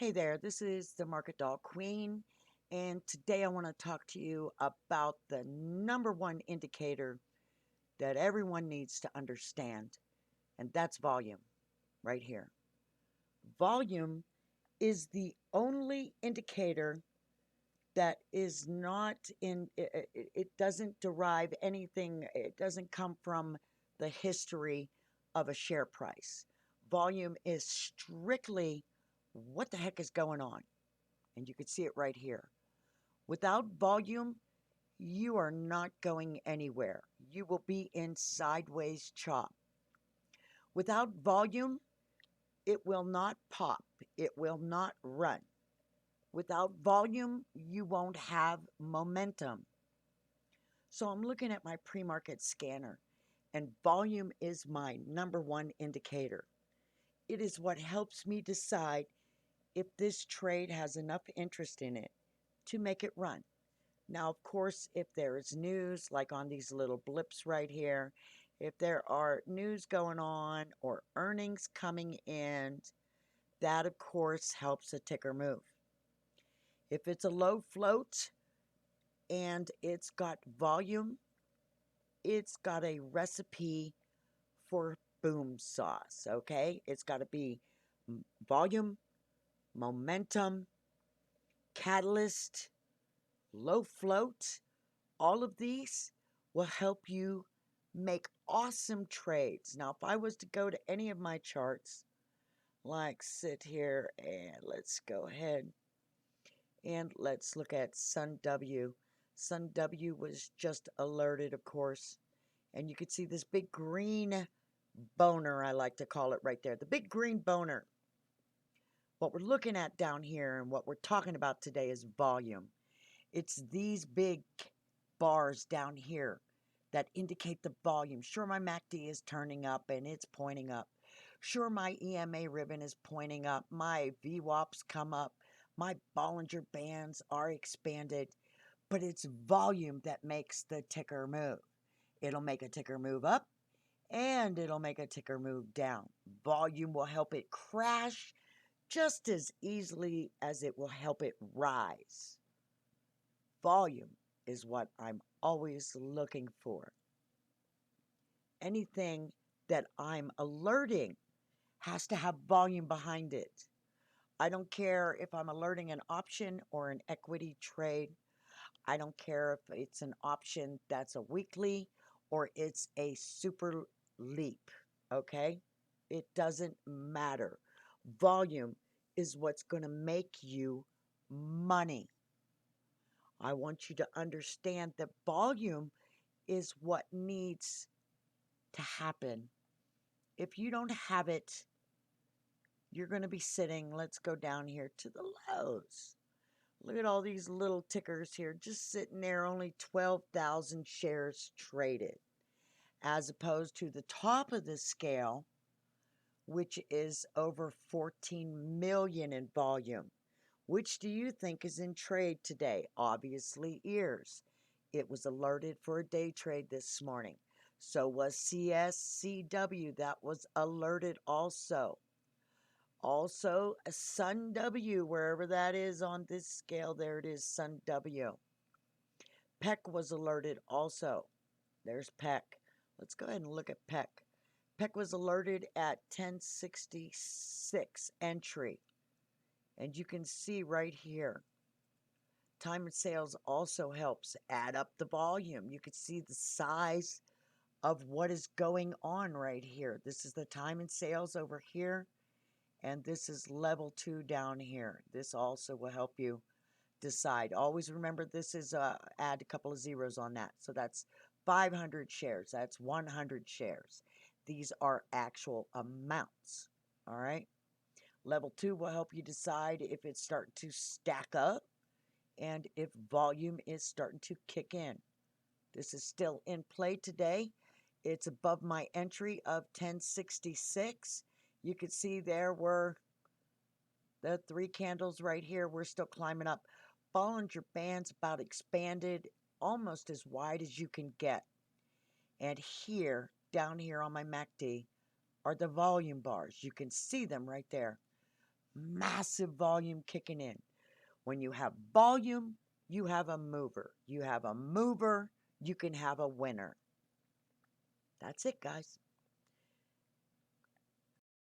Hey there, this is the Market Dog Queen, and today I want to talk to you about the number one indicator that everyone needs to understand, and that's volume right here. Volume is the only indicator that is not it doesn't derive anything, it doesn't come from the history of a share price. Volume is strictly what the heck is going on, and you can see it right here. Without volume, you are not going anywhere. You will be in sideways chop. Without volume, it will not pop. It will not run. Without volume, you won't have momentum. So I'm looking at my pre-market scanner, and volume is my number one indicator. It is what helps me decide if this trade has enough interest in it to make it run. Now, of course, if there is news, like on these little blips right here, if there are news going on or earnings coming in, that of course helps the ticker move. If it's a low float and it's got volume, it's got a recipe for boom sauce, okay? It's got to be volume, momentum, catalyst, low float. All of these will help you make awesome trades. Now, if I was to go to any of my charts, like sit here and let's go ahead and let's look at Sun W. Sun W was just alerted, of course, and you can see this big green boner, I like to call it right there. The big green boner. What we're looking at down here and what we're talking about today is volume. It's these big bars down here that indicate the volume. Sure, my MACD is turning up and it's pointing up. Sure, my EMA ribbon is pointing up. My VWAPs come up. My Bollinger Bands are expanded. But it's volume that makes the ticker move. It'll make a ticker move up and it'll make a ticker move down. Volume will help it crash just as easily as it will help it rise. Volume is what I'm always looking for. Anything that I'm alerting has to have volume behind it. I don't care if I'm alerting an option or an equity trade. I don't care if it's an option that's a weekly or it's a super leap, okay? It doesn't matter. Volume is what's going to make you money. I want you to understand that volume is what needs to happen. If you don't have it, you're going to be sitting, let's go down here to the lows. Look at all these little tickers here, just sitting there, only 12,000 shares traded, as opposed to the top of the scale, which is over 14 million in volume. Which do you think is in trade today? Obviously, ears. It was alerted for a day trade this morning. So was CSCW. That was alerted also. Also, a Sun W, wherever that is on this scale, there it is, Sun W. PEC was alerted also. There's PEC. Let's go ahead and look at PEC. PEC was alerted at 1066 entry. And you can see right here, time and sales also helps add up the volume. You can see the size of what is going on right here. This is the time and sales over here, and this is level 2 down here. This also will help you decide. Always remember, this is add a couple of zeros on that. So that's 500 shares. That's 100 shares. These are actual amounts. All right. Level 2 will help you decide if it's starting to stack up and if volume is starting to kick in. This is still in play today. It's above my entry of 1066. You can see there were the 3 candles right here. We're still climbing up. Bollinger Band's about expanded almost as wide as you can get. And here, down here on my MACD, are the volume bars. You can see them right there. Massive volume kicking in. When you have volume, you have a mover. You have a mover, you can have a winner. That's it, guys.